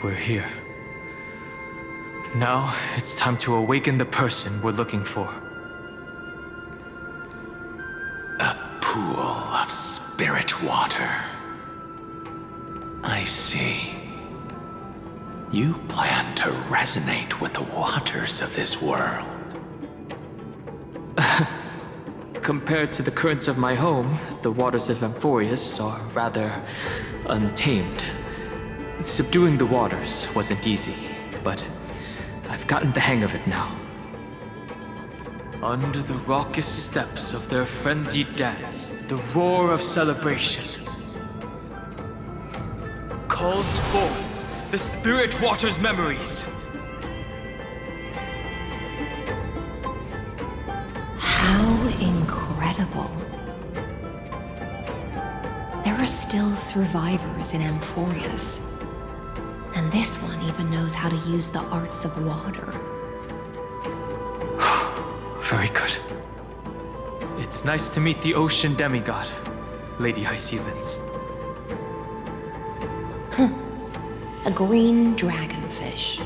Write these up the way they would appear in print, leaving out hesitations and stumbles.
we're here. Now, it's time to awaken the person we're looking for. A pool of spirit water. I see. You plan to resonate with the waters of this world. Compared to the currents of my home, the waters of Amphorius are rather untamed. Subduing the waters wasn't easy, but I've gotten the hang of it now. Under the raucous steps of their frenzied dance, the roar of celebration calls forth the spirit water's memories. How incredible. There are still survivors in Amphorius. And this one even knows how to use the arts of water. Very good. It's nice to meet the ocean demigod, Lady Hycealens. A green dragonfish.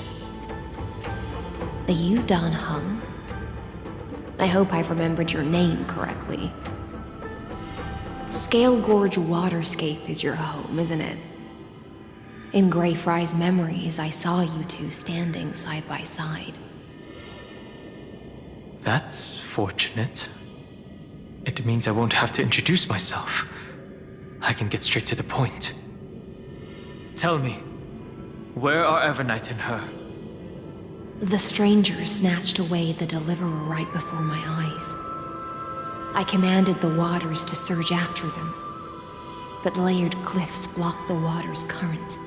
Are you Dan Heng? I hope I've remembered your name correctly. Scale Gorge Waterscape is your home, isn't it? In Greyfry's memories, I saw you two standing side by side. That's fortunate. It means I won't have to introduce myself. I can get straight to the point. Tell me, where are Evernight and her? The stranger snatched away the deliverer right before my eyes. I commanded the waters to surge after them, but layered cliffs blocked the water's current.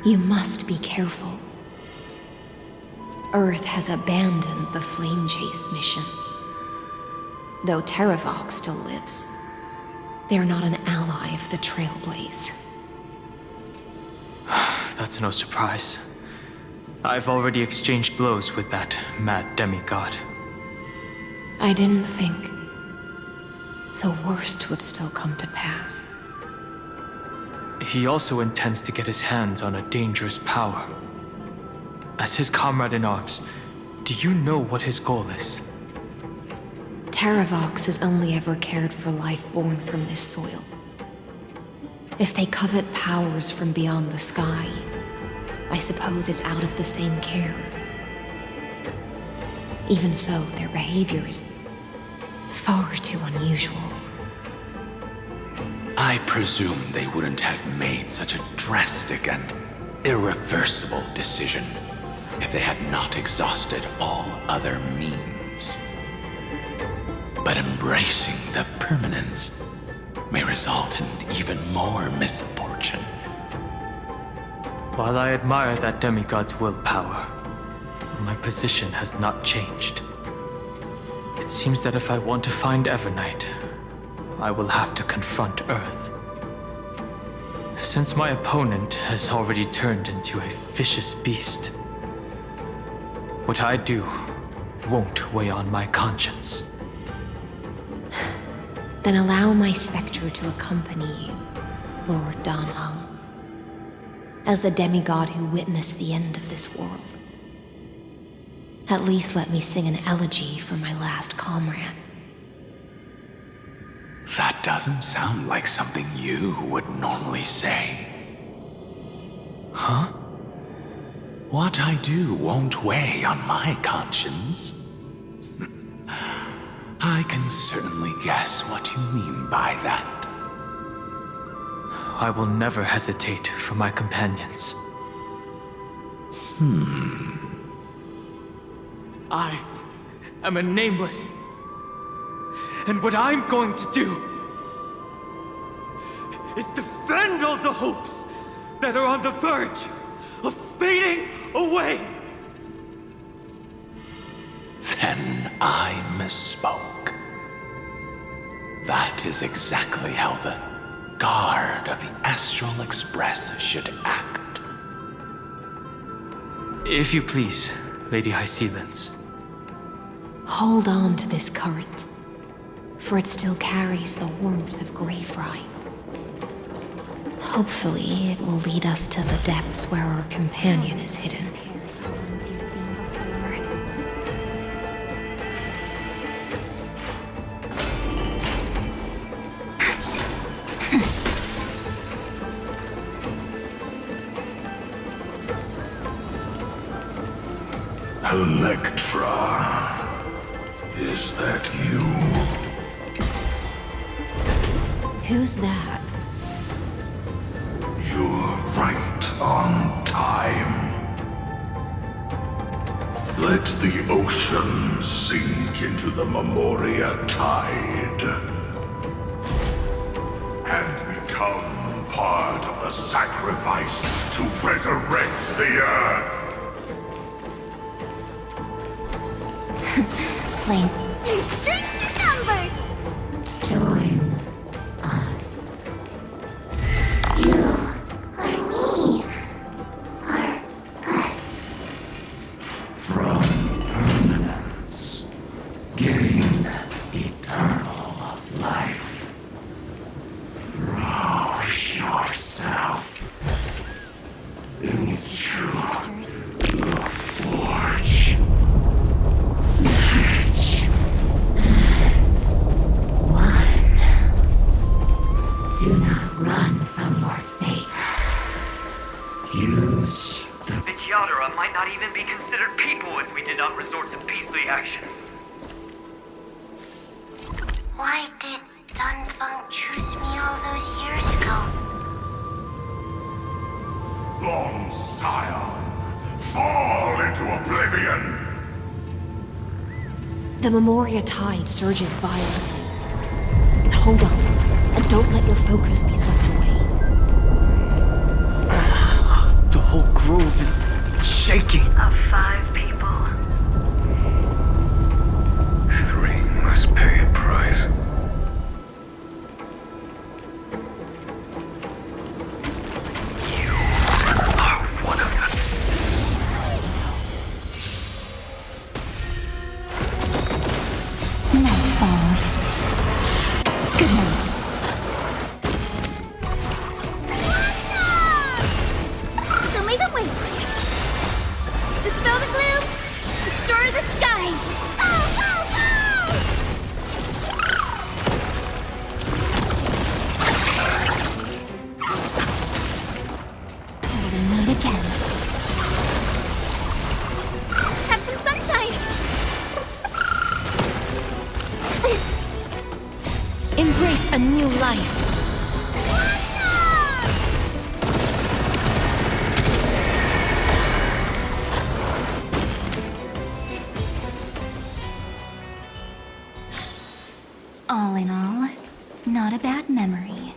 You must be careful. Earth has abandoned the Flame Chase mission. Though Terravox still lives, they are not an ally of the Trailblaze. That's no surprise. I've already exchanged blows with that mad demigod. I didn't think the worst would still come to pass. He also intends to get his hands on a dangerous power. As his comrade in arms, do you know what his goal is? Terravox has only ever cared for life born from this soil. If they covet powers from beyond the sky, I suppose it's out of the same care. Even so, their behavior is far too unusual. I presume they wouldn't have made such a drastic and irreversible decision if they had not exhausted all other means. But embracing the permanence may result in even more misfortune. While I admire that demigod's willpower, my position has not changed. It seems that if I want to find Evernight, I will have to confront Earth. Since my opponent has already turned into a vicious beast, what I do won't weigh on my conscience. Then allow my specter to accompany you, Lord Dan Heng, as the demigod who witnessed the end of this world. At least let me sing an elegy for my last comrade. That doesn't sound like something you would normally say. Huh? What I do won't weigh on my conscience. I can certainly guess what you mean by that. I will never hesitate for my companions. I am a nameless. And what I'm going to do is defend all the hopes that are on the verge of fading away. Then I misspoke. That is exactly how the guard of the Astral Express should act. If you please, Lady Hycealens. Hold on to this current, for it still carries the warmth of Greyfry. Hopefully, it will lead us to the depths where our companion is hidden. Electra, is that you? Who's that? You're right on time. Let the ocean sink into the Memoria tide and become part of the sacrifice to resurrect the Earth. Plain. Strength numbers! Join us. From permanence, gain eternal life. Rouse yourself into the forge. March as one. Do not run from your fate. Use the The Yadara might not even be considered people if we did not resort to beastly actions. Why did Dan Heng choose me all those years ago? long scion. Fall into oblivion. The Memoria tide surges violently. Hold on, and don't let your focus be swept away. The whole grove is shaking. Of 5 people. 3 must pay a price. You are one of them. Night falls. Good night. Show me the way. Dispel the gloom. Restore the skies. Oh, oh, oh! Till we meet again. Have some sunshine. Embrace a new life. All in all, not a bad memory.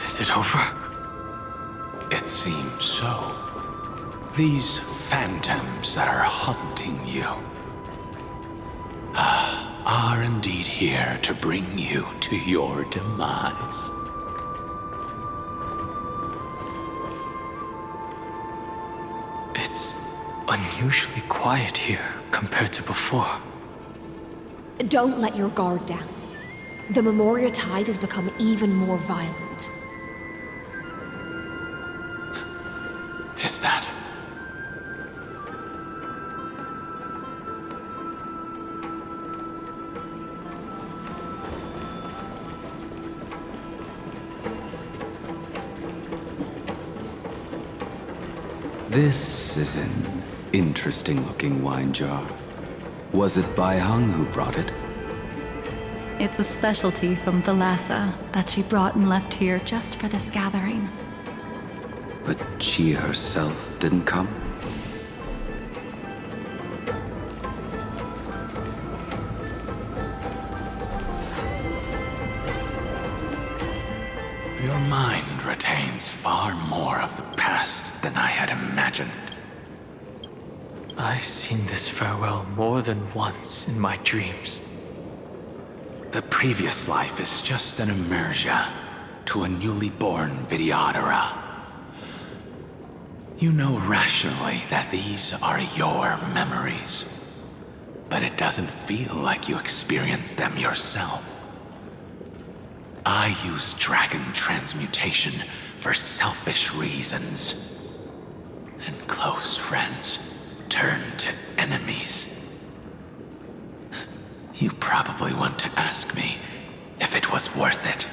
Is it over? It seems so. These phantoms that are haunting you are indeed here to bring you to your demise. It's unusually quiet here compared to before. Don't let your guard down. The Memoria tide has become even more violent. Is that? This is an interesting-looking wine jar. Was it Bai Heng who brought it? It's a specialty from the Lhasa that she brought and left here just for this gathering. But she herself didn't come? Your mind retains far more of the past than I had imagined. I've seen this farewell more than once in my dreams. The previous life is just an immersia to a newly born Vidyadhara. You know rationally that these are your memories, but it doesn't feel like you experienced them yourself. I use dragon transmutation for selfish reasons, and close friends turn to enemies. You probably want to ask me if it was worth it.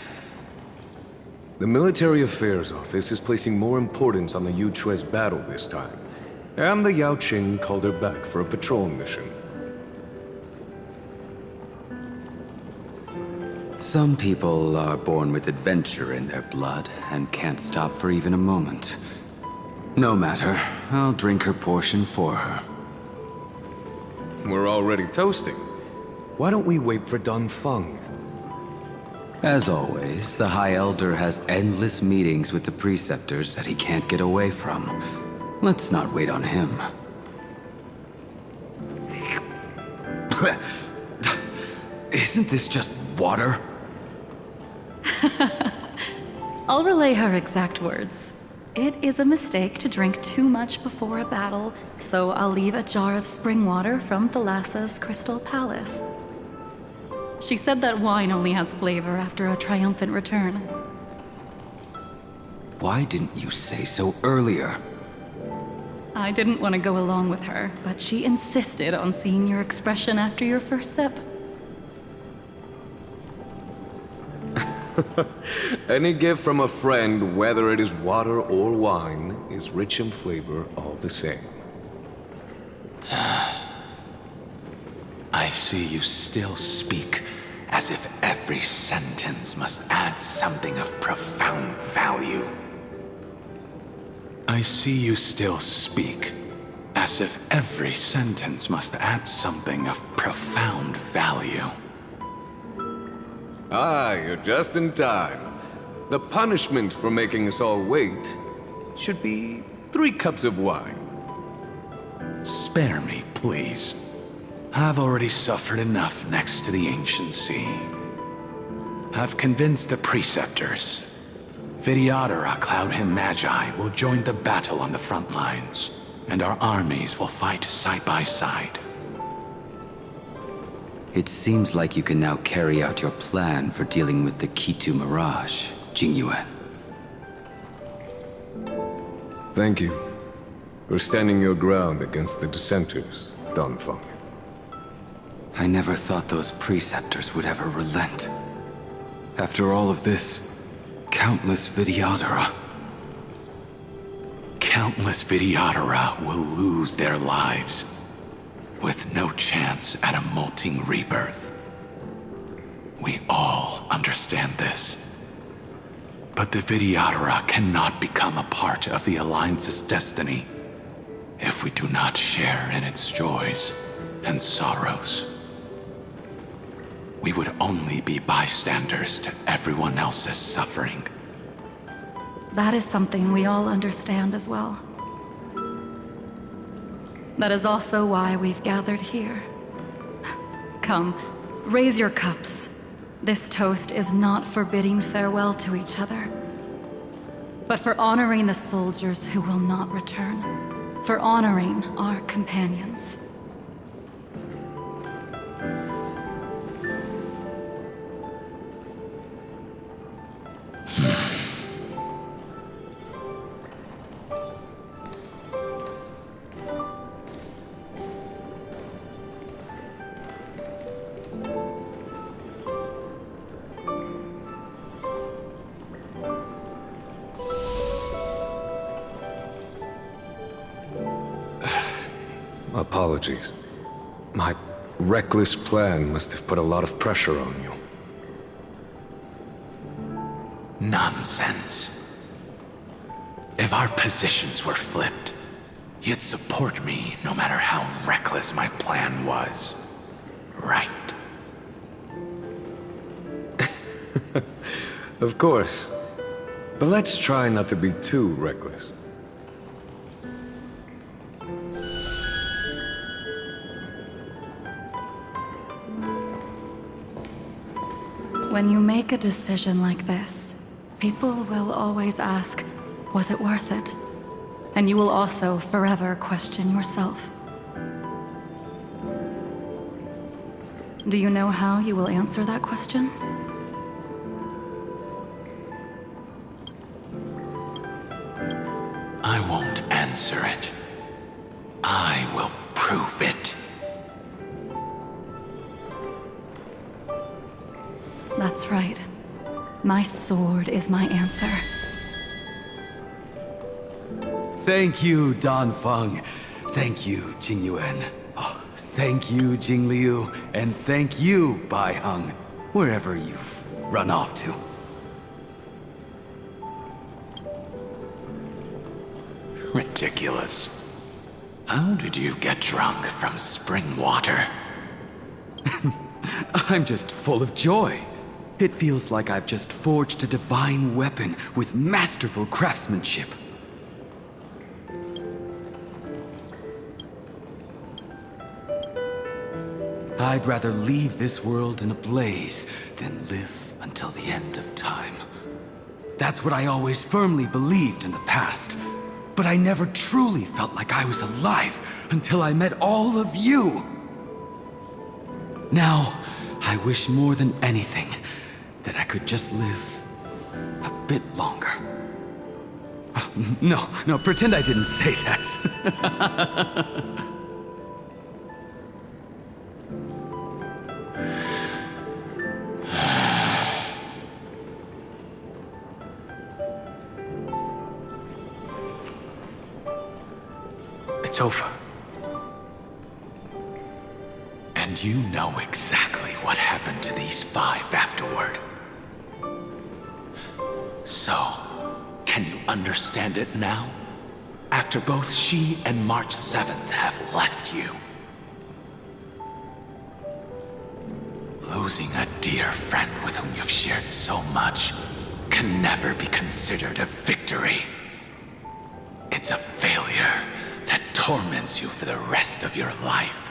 The Military Affairs Office is placing more importance on the Yu-Chue's battle this time, and the Yao Qing called her back for a patrol mission. Some people are born with adventure in their blood and can't stop for even a moment. No matter, I'll drink her portion for her. We're already toasting. Why don't we wait for Dan Feng? As always, the High Elder has endless meetings with the Preceptors that he can't get away from. Let's not wait on him. Isn't this just water? I'll relay her exact words. It is a mistake to drink too much before a battle, so I'll leave a jar of spring water from Thalassa's Crystal Palace. She said that wine only has flavor after a triumphant return. Why didn't you say so earlier? I didn't want to go along with her, but she insisted on seeing your expression after your first sip. Any gift from a friend, whether it is water or wine, is rich in flavor all the same. I see you still speak as if every sentence must add something of profound value. I see you still speak as if every sentence must add something of profound value. Ah, you're just in time. The punishment for making us all wait should be 3 cups of wine. Spare me, please. I've already suffered enough next to the ancient sea. I've convinced the Preceptors. Vidyadhara Cloud and MAJ will join the battle on the front lines, and our armies will fight side by side. It seems like you can now carry out your plan for dealing with the Kitu Mirage, Jingyuan. Thank you for standing your ground against the dissenters, Dan Feng. I never thought those Preceptors would ever relent. After all of this, countless Vidyadhara. Countless Vidyadhara will lose their lives, with no chance at a molting rebirth. We all understand this. But the Vidyadhara cannot become a part of the Alliance's destiny if we do not share in its joys and sorrows. We would only be bystanders to everyone else's suffering. That is something we all understand as well. That is also why we've gathered here. Come, raise your cups. This toast is not for bidding farewell to each other, but for honoring the soldiers who will not return, for honoring our companions. Apologies. My reckless plan must have put a lot of pressure on you. Nonsense. If our positions were flipped, you'd support me no matter how reckless my plan was. Right? Of course. But let's try not to be too reckless. When you make a decision like this, people will always ask, was it worth it? And you will also forever question yourself. Do you know how you will answer that question? I won't answer it. I will prove it. That's right. My sword is my answer. Thank you, Dan Feng. Thank you, Jing Yuan. Oh, thank you, Jing Liu. And thank you, Bai Heng, wherever you've run off to. Ridiculous. How did you get drunk from spring water? I'm just full of joy. It feels like I've just forged a divine weapon with masterful craftsmanship. I'd rather leave this world in a blaze than live until the end of time. That's what I always firmly believed in the past. But I never truly felt like I was alive until I met all of you. Now, I wish more than anything that I could just live a bit longer. No, pretend I didn't say that. It's over. And you know exactly what happened to these 5 afterward. So, can you understand it now? After both she and March 7th have left you. Losing a dear friend with whom you've shared so much can never be considered a victory. It's a failure that torments you for the rest of your life.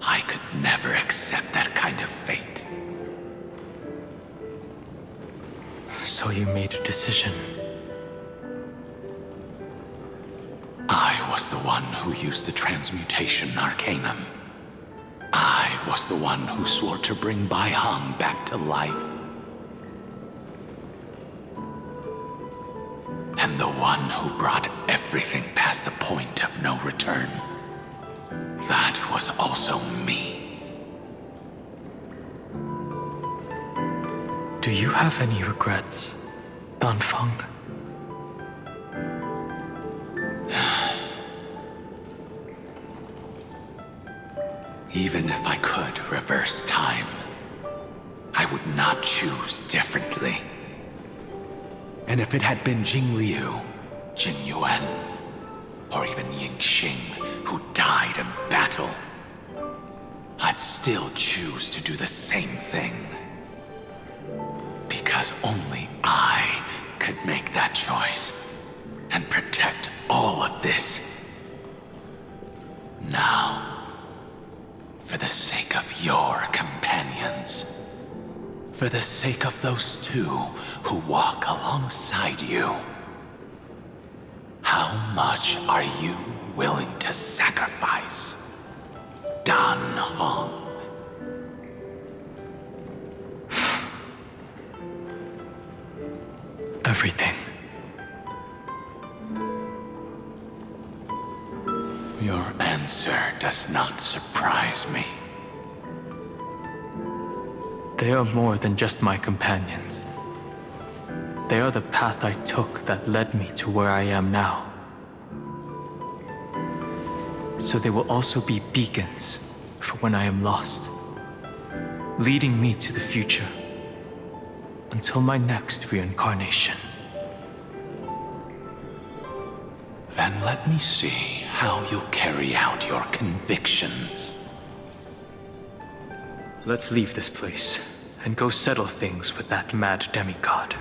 I could never accept that kind of fate. So you made a decision. I was the one who used the transmutation arcanum. I was the one who swore to bring Bai Heng back to life. And the one who brought everything past the point of no return. That was also me. Do you have any regrets, Dan Feng? Even if I could reverse time, I would not choose differently. And if it had been Jing Liu, Jin Yuan, or even Ying Xing who died in battle, I'd still choose to do the same thing. Because only I could make that choice and protect all of this. Now, for the sake of your companions, for the sake of those 2 who walk alongside you, how much are you willing to sacrifice, Dan Heng? Everything. Your answer does not surprise me. They are more than just my companions. They are the path I took that led me to where I am now. So they will also be beacons for when I am lost, leading me to the future until my next reincarnation. Then let me see how you'll carry out your convictions. Let's leave this place and go settle things with that mad demigod.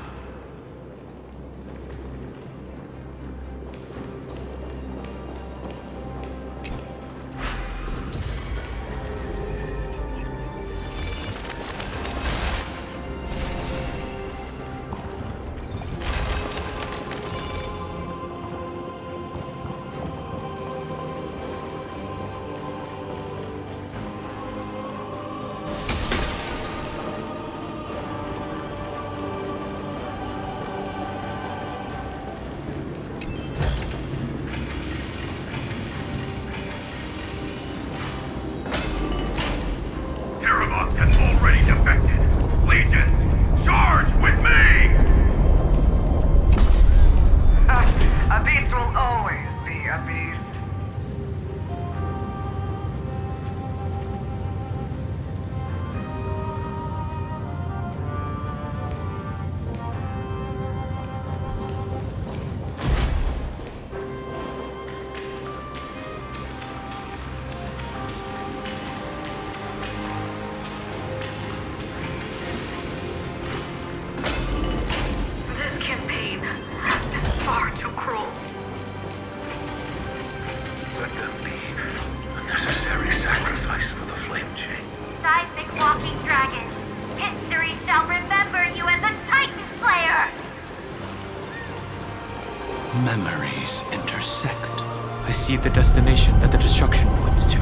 memories intersect. I see the destination that the destruction points to.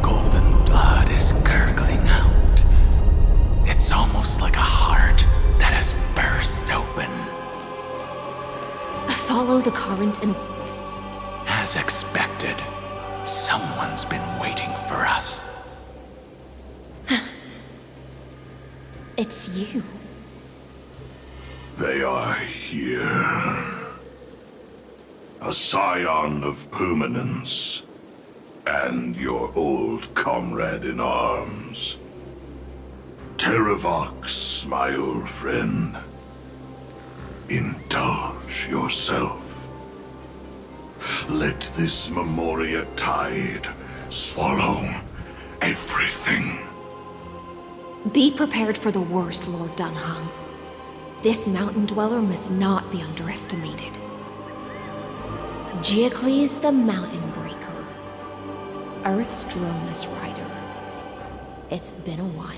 Golden blood is gurgling out. It's almost like a heart that has burst open. Follow the current and... As expected, someone's been waiting for us. It's you. They are here. A scion of permanence, and your old comrade in arms. Terravox, my old friend. Indulge yourself. Let this Memoria tide swallow everything. Be prepared for the worst, Lord Dan Heng. This mountain dweller must not be underestimated. Giacles the Mountain Breaker. Earth's Dromus Rider. It's been a while.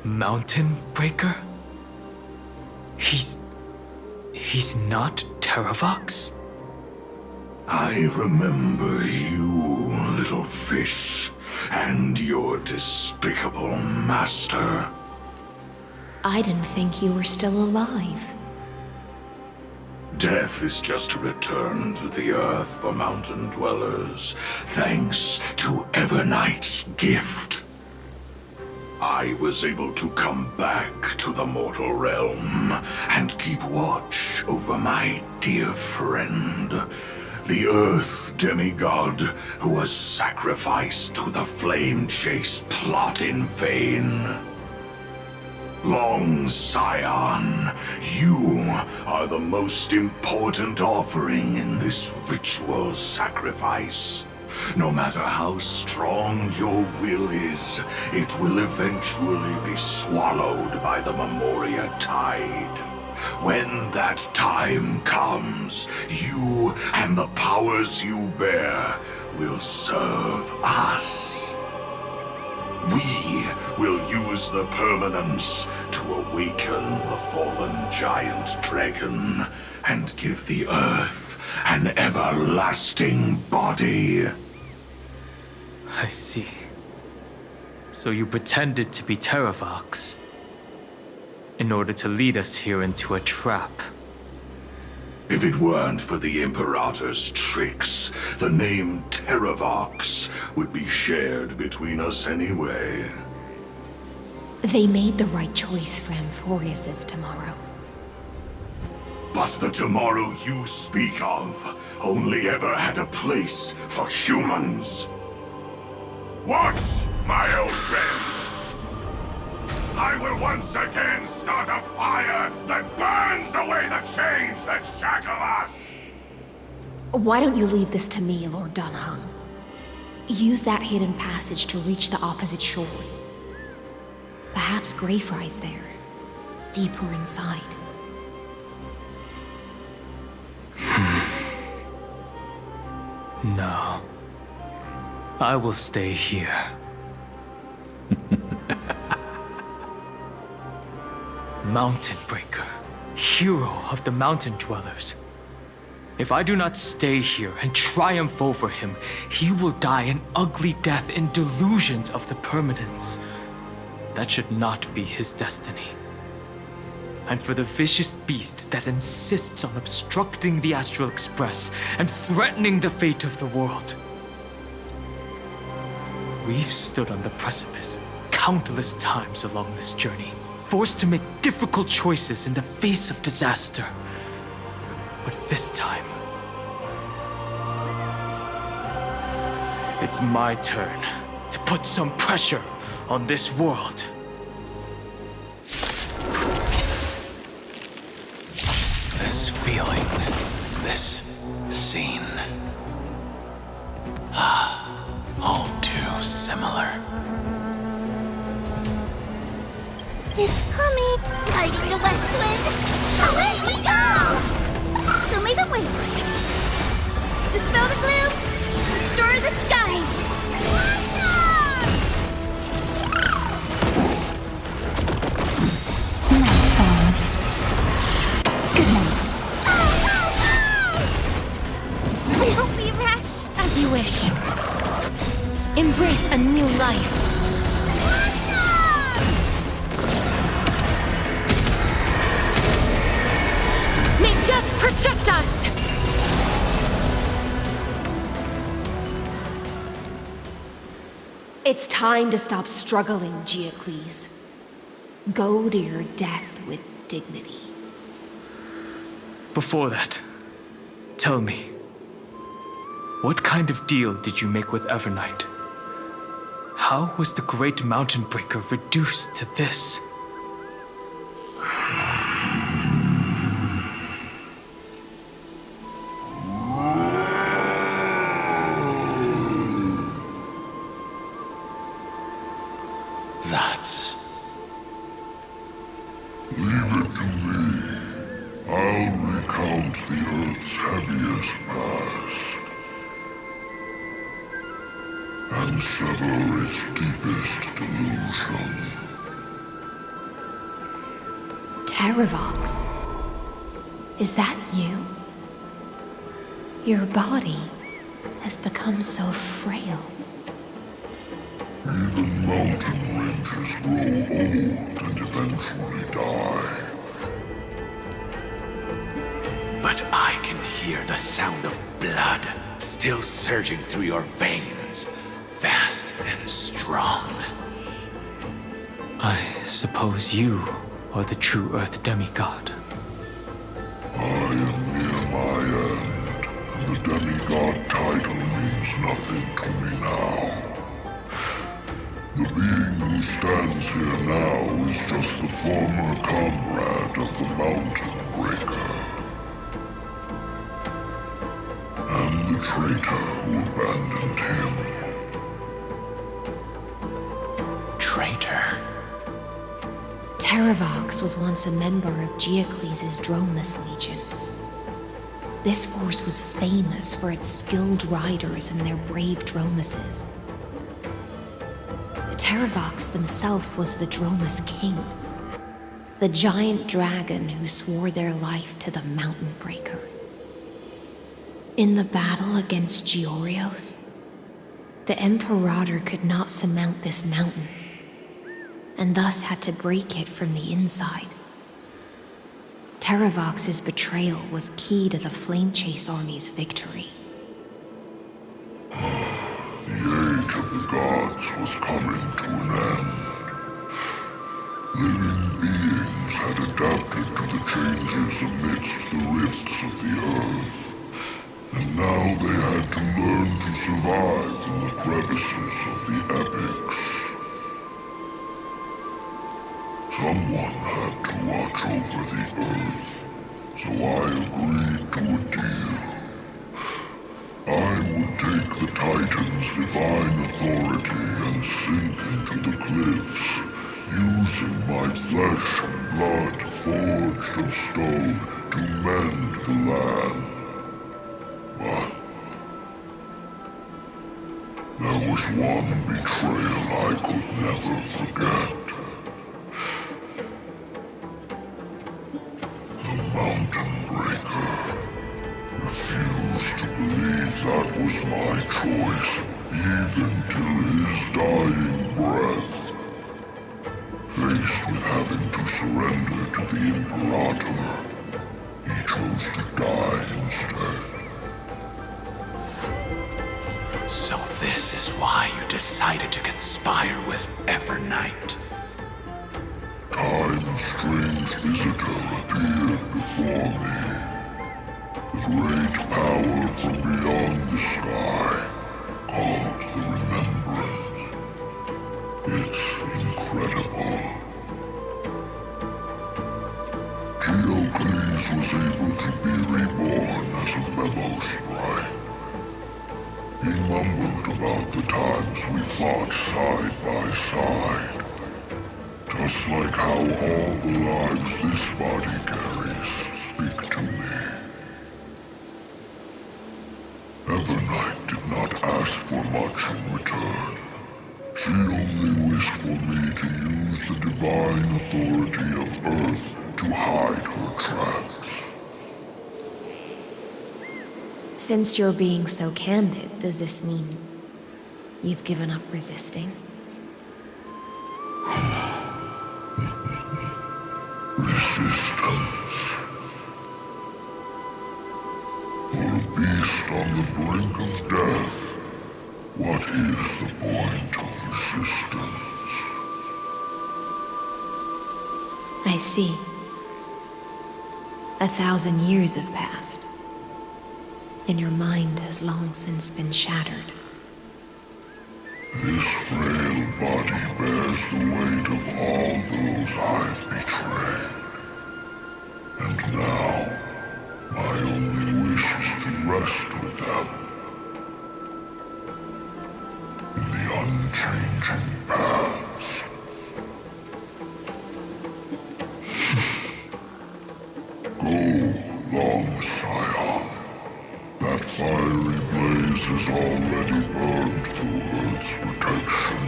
Mountain Breaker? He's not Terravox? I remember you, little fish, and your despicable master. I didn't think you were still alive. Death is just a return to the earth for mountain dwellers, thanks to Evernight's gift. I was able to come back to the mortal realm and keep watch over my dear friend, the Earth demigod who was sacrificed to the flame chase plot in vain. Long Scion, you are the most important offering in this ritual sacrifice. No matter how strong your will is, it will eventually be swallowed by the Memoria tide. When that time comes, you and the powers you bear will serve us. We will use the permanence to awaken the fallen giant dragon and give the earth an everlasting body. I see. So you pretended to be Terravox in order to lead us here into a trap. If it weren't for the Imperator's tricks, the name Terravox would be shared between us anyway. They made the right choice for Amphorius's tomorrow. But the tomorrow you speak of only ever had a place for humans. Watch, my old friend! I will once again start a fire that burns away the chains that shackle us! Why don't you leave this to me, Lord Dan Heng? Use that hidden passage to reach the opposite shore. Perhaps Greyfry's there, deeper inside. No. I will stay here. Mountain Breaker, hero of the mountain dwellers. If I do not stay here and triumph over him, he will die an ugly death in delusions of the permanence. That should not be his destiny. And for the vicious beast that insists on obstructing the Astral Express and threatening the fate of the world. We've stood on the precipice countless times along this journey, forced to make difficult choices in the face of disaster. But this time, it's my turn to put some pressure on this world. This feeling, this scene. All too similar. It's coming! Fighting the west wind! Away we go! Show me the way! Dispel the gloom! Restore the skies! Night falls. Good night. embrace a new life. May death protect us! It's time to stop struggling, Geocles. Go to your death with dignity. Before that, tell me, what kind of deal did you make with Evernight? How was the Great Mountain Breaker reduced to this? That's... Leave it to me. I'll recount the Earth's heaviest past. And sever its deepest delusion. Terravox? Is that you? Your body has become so frail. Even mountain ranges grow old and eventually die. But I can hear the sound of blood still surging through your veins, fast and strong. I suppose you are the true Earth demigod. I am near my end, and the demigod title means nothing to me now. The being who stands here now is just the former comrade of the Mountain Breaker. And the traitor who abandoned him. Traitor? Terravox was once a member of Geocles' Dromus Legion. This force was famous for its skilled riders and their brave Dromuses. Terravox himself was the Dromus King, the giant dragon who swore their life to the Mountain Breaker. In the battle against Georios, the Imperator could not surmount this mountain, and thus had to break it from the inside. Terravox's betrayal was key to the Flame Chase Army's victory. The age of the gods was coming to an end. Living beings had adapted to the changes amidst the rifts of the earth, and now they had to learn to survive in the crevices of the epics. Someone had to watch over the earth, so I agreed to a deal. I would take the Titan's divine authority and sink into the cliffs, using my flesh and blood forged of stone to mend the land. But there was one betrayal I could never forget. The Mountain Breaker refused to believe that was my choice, even till his dying breath. Faced with having to surrender to the Imperator, he chose to die instead. So this is why you decided to conspire with Evernight. Time's strange visitor appeared before me. The great power from beyond the sky, called the Remembrance. It's incredible. Geocles was able to be reborn as a memo sprite. He mumbled about the times we fought side by side. Just like how all the lives this body carries speak to me. Evernight did not ask for much in return. She only wished for me to use the divine authority of Earth to hide her tracks. Since you're being so candid, does this mean You've given up resisting? Resistance. For a beast on the brink of death, what is the point of resistance? I see. 1,000 years have passed, and your mind has long since been shattered. This frail body bears the weight of all those I've betrayed. And now, my only wish is to rest with them. In the unchanging past. Go, long Scion. That fiery blaze has already burned through Earth's protection,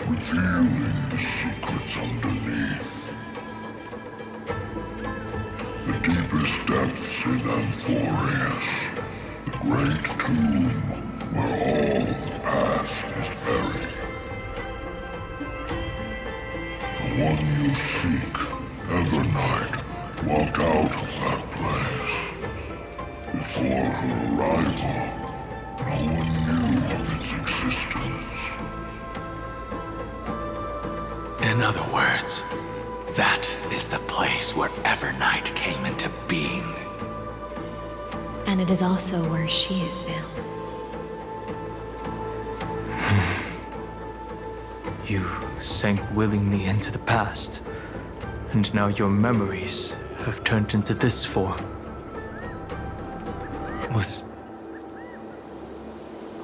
revealing the secrets underneath. The deepest depths in Amphorius, the great tomb where all the past is buried. The one you seek, Evernight, walked out of that place. Before her arrival, no one knew of its existence. In other words, that is the place where Evernight came into being. And it is also where she is now. You sank willingly into the past, and now your memories have turned into this form.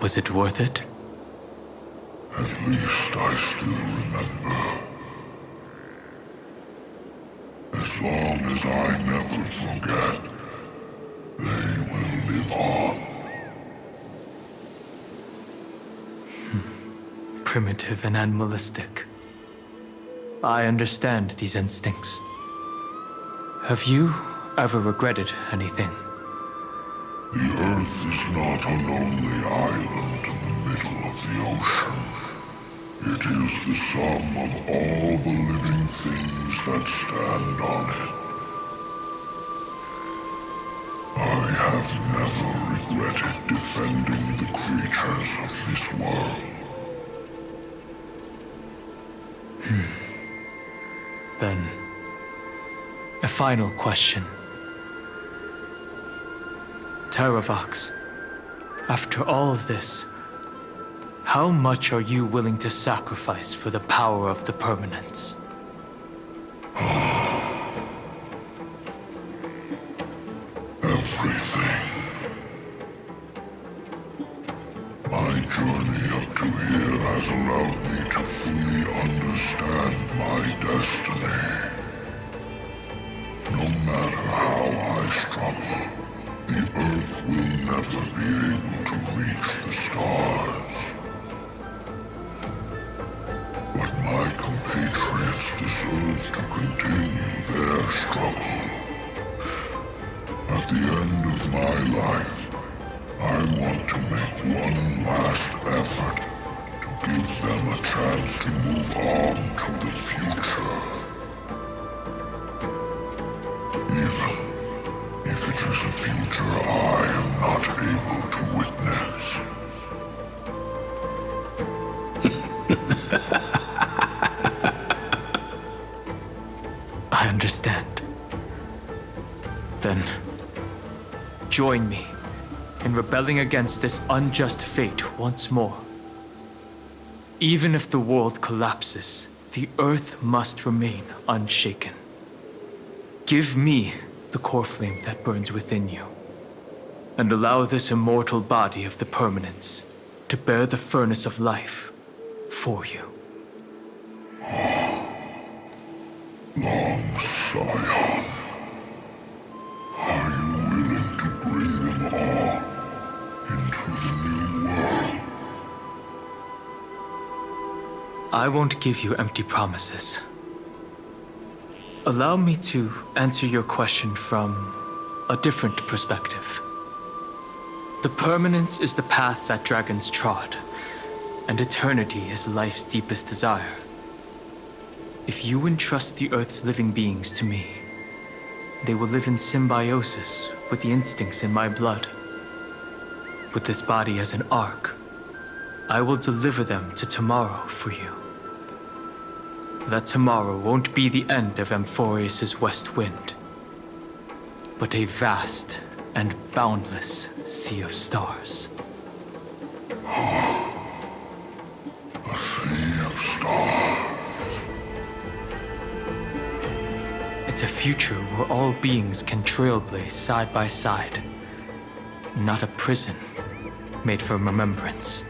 Was it worth it? At least I still remember. As long as I never forget, they will live on. Primitive and animalistic. I understand these instincts. Have you ever regretted anything? The Earth is not a lonely island in the middle of the ocean. It is the sum of all the living things that stand on it. I have never regretted defending the creatures of this world. Then, a final question. Terravox, after all of this, how much are you willing to sacrifice for the power of the Permanence? Everything. My journey up to here has allowed me to fully understand my destiny. No matter how I struggle, the Earth will never be able to reach the stars. But my compatriots deserve to continue their struggle. At the end of my life, I want to make one last effort to give them a chance to move on to the future. Even if it is a future I am not able to witness. I understand. Then, join me in rebelling against this unjust fate once more. Even if the world collapses, the Earth must remain unshaken. Give me the core flame that burns within you, and allow this immortal body of the Permanence to bear the furnace of life for you. Long Scion, are you willing to bring them all into the new world? I won't give you empty promises. Allow me to answer your question from a different perspective. The Permanence is the path that dragons trod, and eternity is life's deepest desire. If you entrust the Earth's living beings to me, they will live in symbiosis with the instincts in my blood. With this body as an ark, I will deliver them to tomorrow for you. That tomorrow won't be the end of Amphorius' west wind, but a vast and boundless sea of stars. A sea of stars. It's a future where all beings can trailblaze side by side. Not a prison made for remembrance.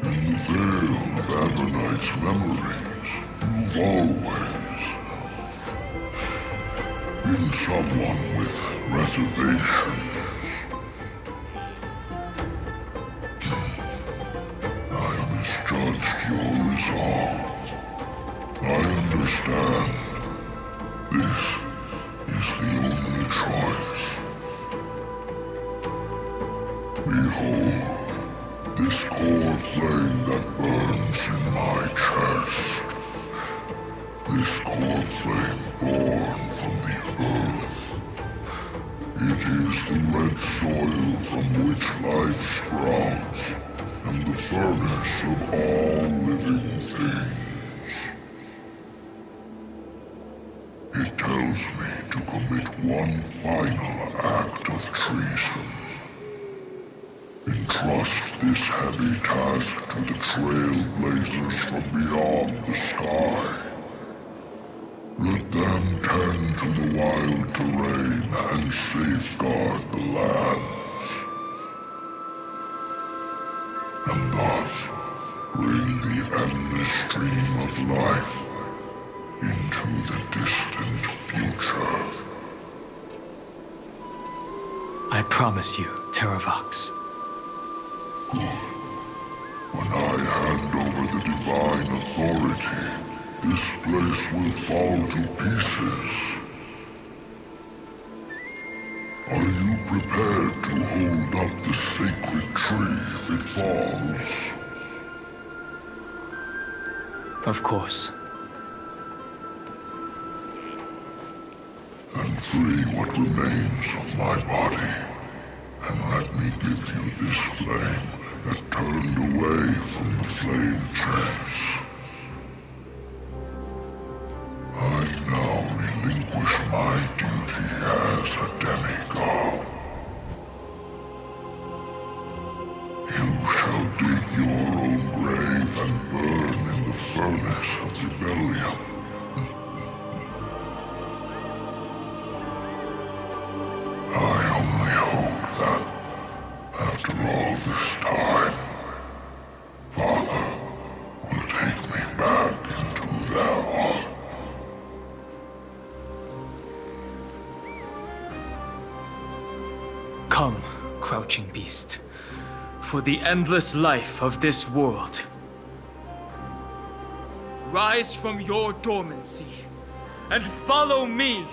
In the veil of Avernight's memories, you've always been someone with reservations. I misjudged your resolve. I understand. This is the only choice. Behold, this core flame that burns in my chest. This core flame born from the earth. It is the red soil from which life sprouts, and the furnace of all living things. It tells me to commit one final act of treason. Entrust this heavy task to the trailblazers from beyond the sky. Let them tend to the wild terrain and safeguard the lands. And thus bring the endless stream of life into the distant future. I promise you, Terravox. Good. When I hand over the divine authority, this place will fall to pieces. Are you prepared to hold up the sacred tree if it falls? Of course. Then free what remains of my body, and let me give you this flame that turned away from the flame chase. I now relinquish my duty as a demigod. You shall dig your own grave and burn in the furnace of rebellion. I only hope that, after all this time, Father will take me back into their heart. Come, crouching beast, for the endless life of this world. Rise from your dormancy and follow me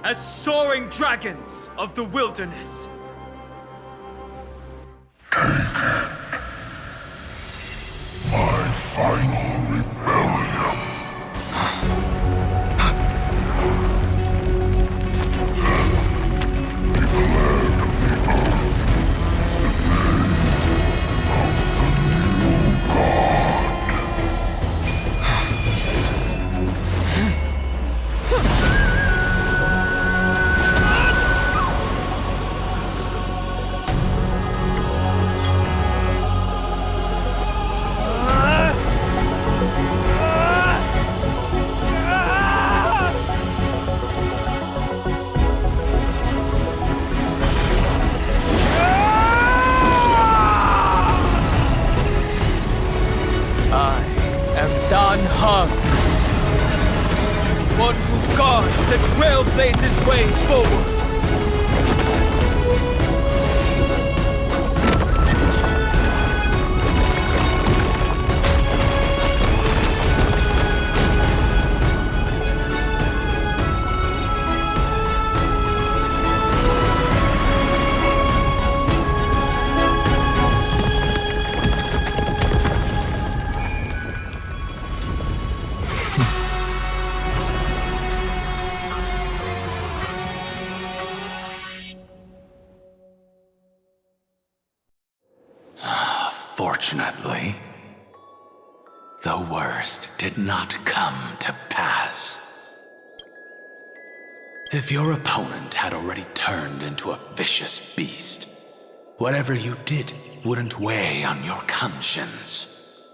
as soaring dragons of the wilderness. My final rebellion. Then declare to the earth the name of the new god. I am Dan Heng, one who guards the trailblazer's way forward. Fortunately, the worst did not come to pass. If your opponent had already turned into a vicious beast, whatever you did wouldn't weigh on your conscience.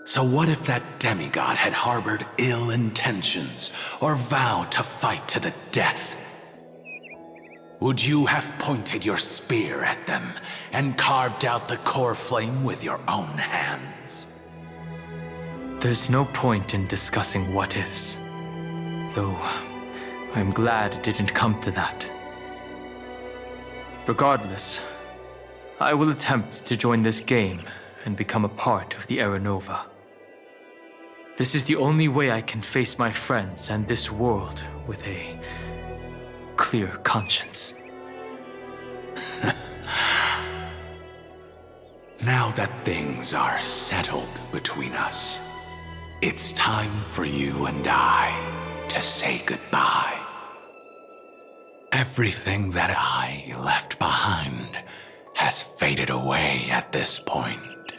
So what if that demigod had harbored ill intentions or vowed to fight to the death? Would you have pointed your spear at them and carved out the core flame with your own hands? There's no point in discussing what-ifs. Though, I'm glad it didn't come to that. Regardless, I will attempt to join this game and become a part of the Era Nova. This is the only way I can face my friends and this world with a clear conscience. Now that things are settled between us, it's time for you and I to say goodbye. Everything that I left behind has faded away at this point.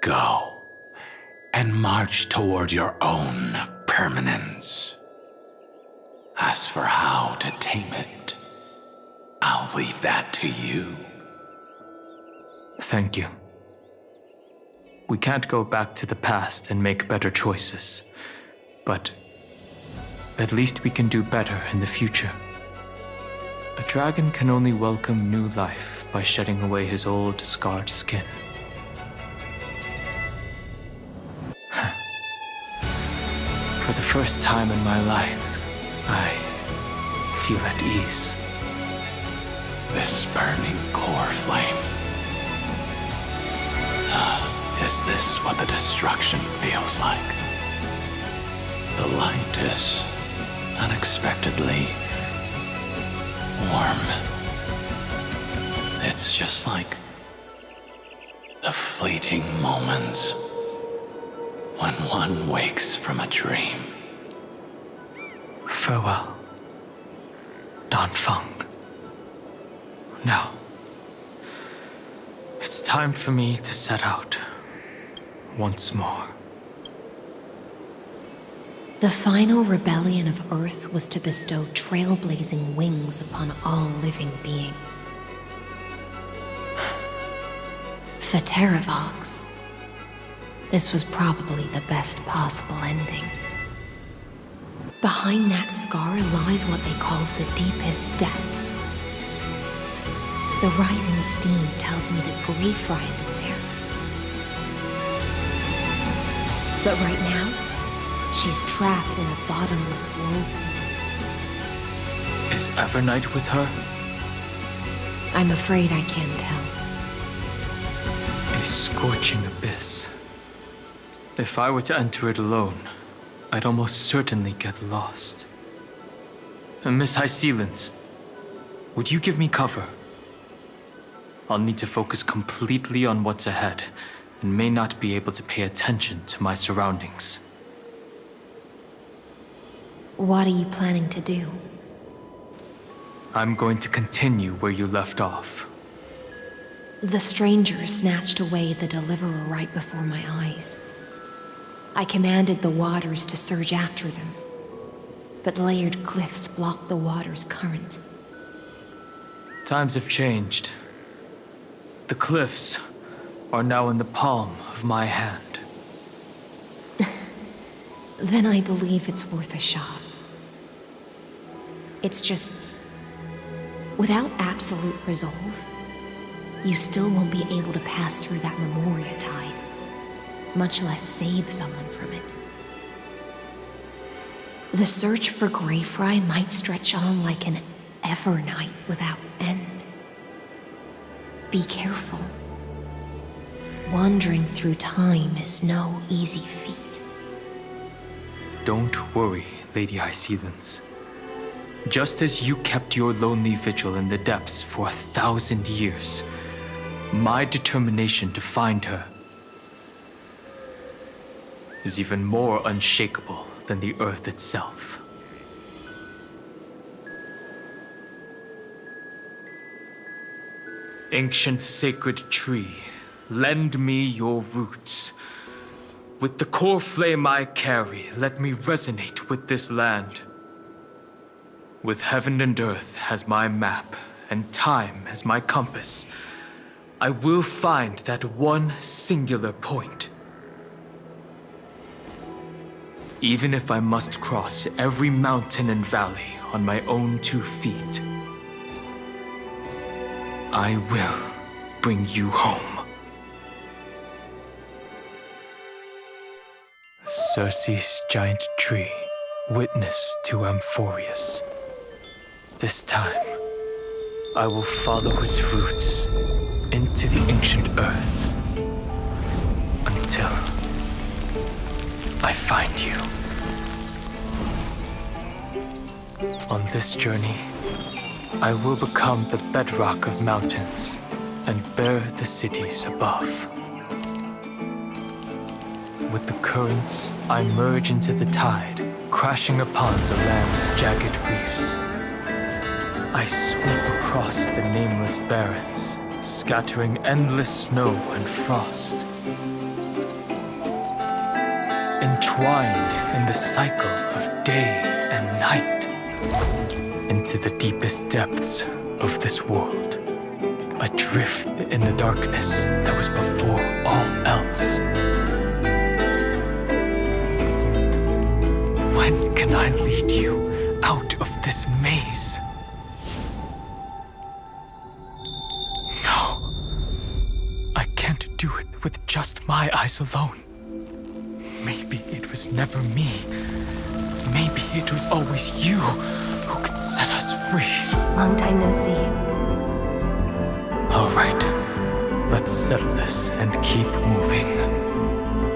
Go and march toward your own permanence. As for how to tame it, I'll leave that to you. Thank you. We can't go back to the past and make better choices, but at least we can do better in the future. A dragon can only welcome new life by shedding away his old, scarred skin. For the first time in my life, I feel at ease. This burning core flame. Is this what the destruction feels like? The light is unexpectedly warm. It's just like the fleeting moments when one wakes from a dream. Farewell, Dan Heng. Now, it's time for me to set out once more. The final rebellion of Earth was to bestow trailblazing wings upon all living beings. For Terravox, this was probably the best possible ending. Behind that scar lies what they called the deepest depths. The rising steam tells me that Greyfry is in there. But right now, she's trapped in a bottomless whirlpool. Is Evernight with her? I'm afraid I can't tell. A scorching abyss. If I were to enter it alone, I'd almost certainly get lost. And Miss High Sealants, would you give me cover? I'll need to focus completely on what's ahead, and may not be able to pay attention to my surroundings. What are you planning to do? I'm going to continue where you left off. The stranger snatched away the deliverer right before my eyes. I commanded the waters to surge after them, but layered cliffs blocked the water's current. Times have changed. The cliffs are now in the palm of my hand. Then I believe it's worth a shot. It's just, without absolute resolve, you still won't be able to pass through that Memoria tide, much less save someone from it. The search for Greyfry might stretch on like an Evernight without end. Be careful. Wandering through time is no easy feat. Don't worry, Lady High Sealants. Just as you kept your lonely vigil in the depths for 1,000 years, my determination to find her is even more unshakable than the earth itself. Ancient sacred tree, lend me your roots. With the core flame I carry, let me resonate with this land. With heaven and earth as my map, and time as my compass, I will find that one singular point. Even if I must cross every mountain and valley on my own 2 feet, I will bring you home. Circe's giant tree, witness to Amphorius. This time, I will follow its roots into the ancient earth until I find you. On this journey, I will become the bedrock of mountains and bear the cities above. With the currents, I merge into the tide, crashing upon the land's jagged reefs. I sweep across the nameless barrens, scattering endless snow and frost. Entwined in the cycle of day and night, into the deepest depths of this world, adrift in the darkness that was before all else. When can I lead you out of this maze? No, I can't do it with just my eyes alone. Maybe it was never me. Maybe it was always you who could set us free. Long time no see. All right, let's settle this and keep moving.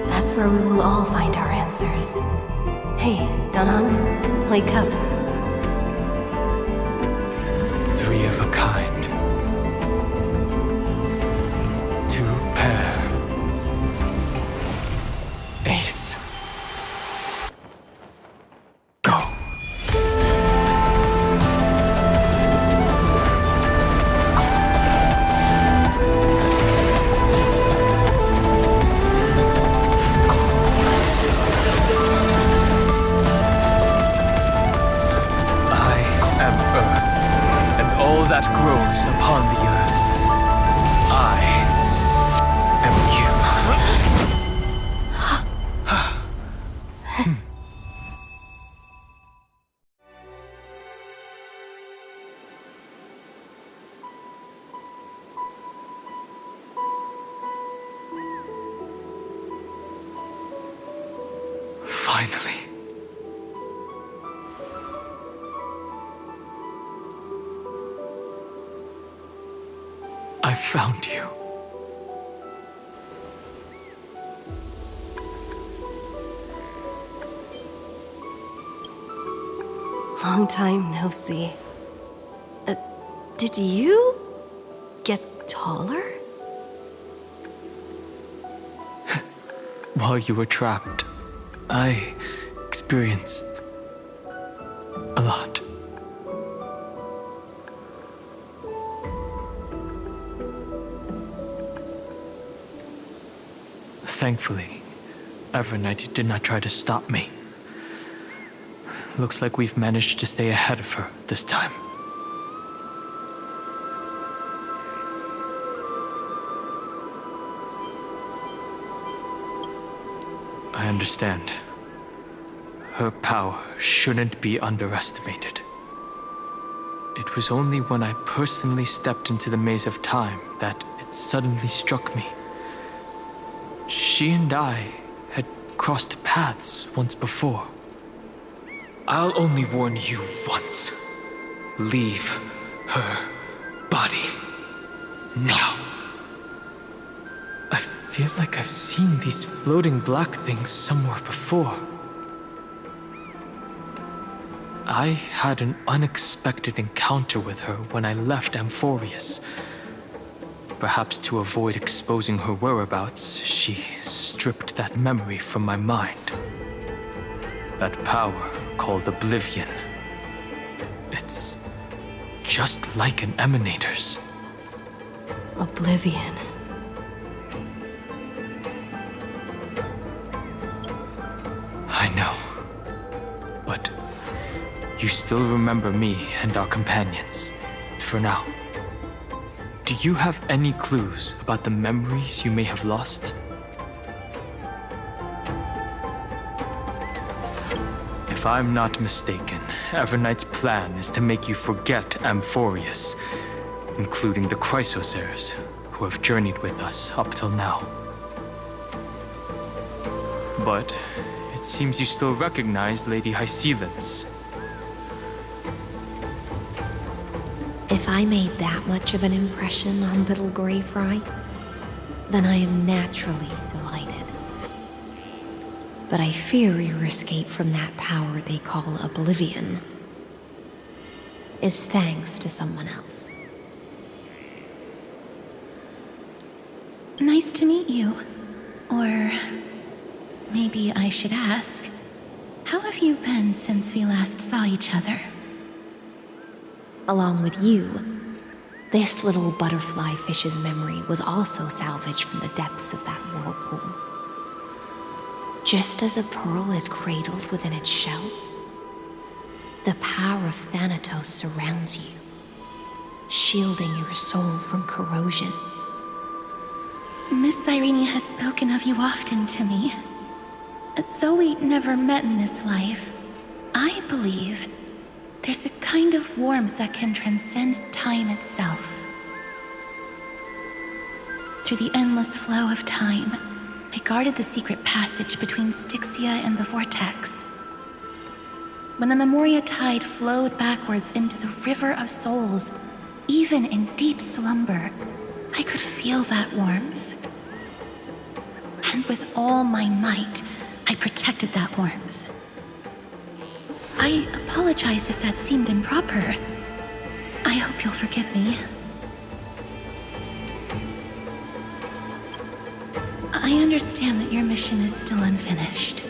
That's where we will all find our answers. Hey, Dan Heng, wake up. 3 of a kind. 2 pair. Ace. Go. That grows upon the earth. I am you. Finally. I found you. Long time no see. Did you get taller? While you were trapped, I experienced a lot. Thankfully, Evernight did not try to stop me. Looks like we've managed to stay ahead of her this time. I understand. Her power shouldn't be underestimated. It was only when I personally stepped into the maze of time that it suddenly struck me. She and I had crossed paths once before. I'll only warn you once. Leave her body now. I feel like I've seen these floating black things somewhere before. I had an unexpected encounter with her when I left Amphorius. Perhaps to avoid exposing her whereabouts, she stripped that memory from my mind. That power called Oblivion. It's just like an emanator's. Oblivion. I know. But you still remember me and our companions, for now. Do you have any clues about the memories you may have lost? If I'm not mistaken, Everknight's plan is to make you forget Amphorius, including the Chrysosers, who have journeyed with us up till now. But it seems you still recognize Lady Hycelens. If I made that much of an impression on little Grey Fry, then I am naturally delighted. But I fear your escape from that power they call Oblivion is thanks to someone else. Nice to meet you. Or maybe I should ask, how have you been since we last saw each other? Along with you, this little butterfly fish's memory was also salvaged from the depths of that whirlpool. Just as a pearl is cradled within its shell, the power of Thanatos surrounds you, shielding your soul from corrosion. Miss Irene has spoken of you often to me. Though we never met in this life, I believe there's a kind of warmth that can transcend time itself. Through the endless flow of time, I guarded the secret passage between Styxia and the Vortex. When the Memoria tide flowed backwards into the River of Souls, even in deep slumber, I could feel that warmth. And with all my might, I protected that warmth. I apologize if that seemed improper. I hope you'll forgive me. I understand that your mission is still unfinished.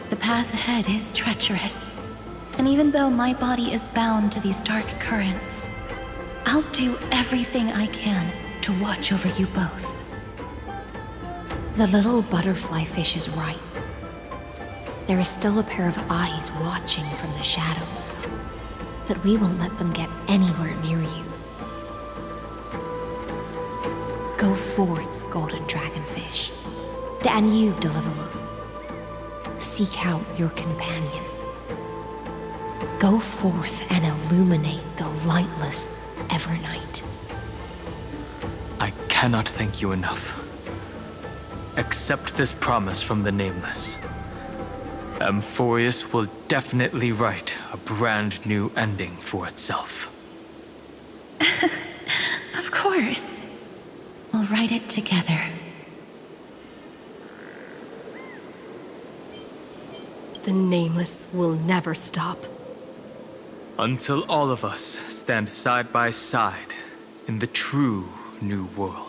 The path ahead is treacherous, and even though my body is bound to these dark currents, I'll do everything I can to watch over you both. The little butterfly fish is right. There is still a pair of eyes watching from the shadows, but we won't let them get anywhere near you. Go forth, golden dragonfish, and you, deliverer. Seek out your companion. Go forth and illuminate the lightless Evernight. I cannot thank you enough. Accept this promise from the Nameless. Amphorius will definitely write a brand new ending for itself. Of course. We'll write it together. The Nameless will never stop. Until all of us stand side by side in the true new world.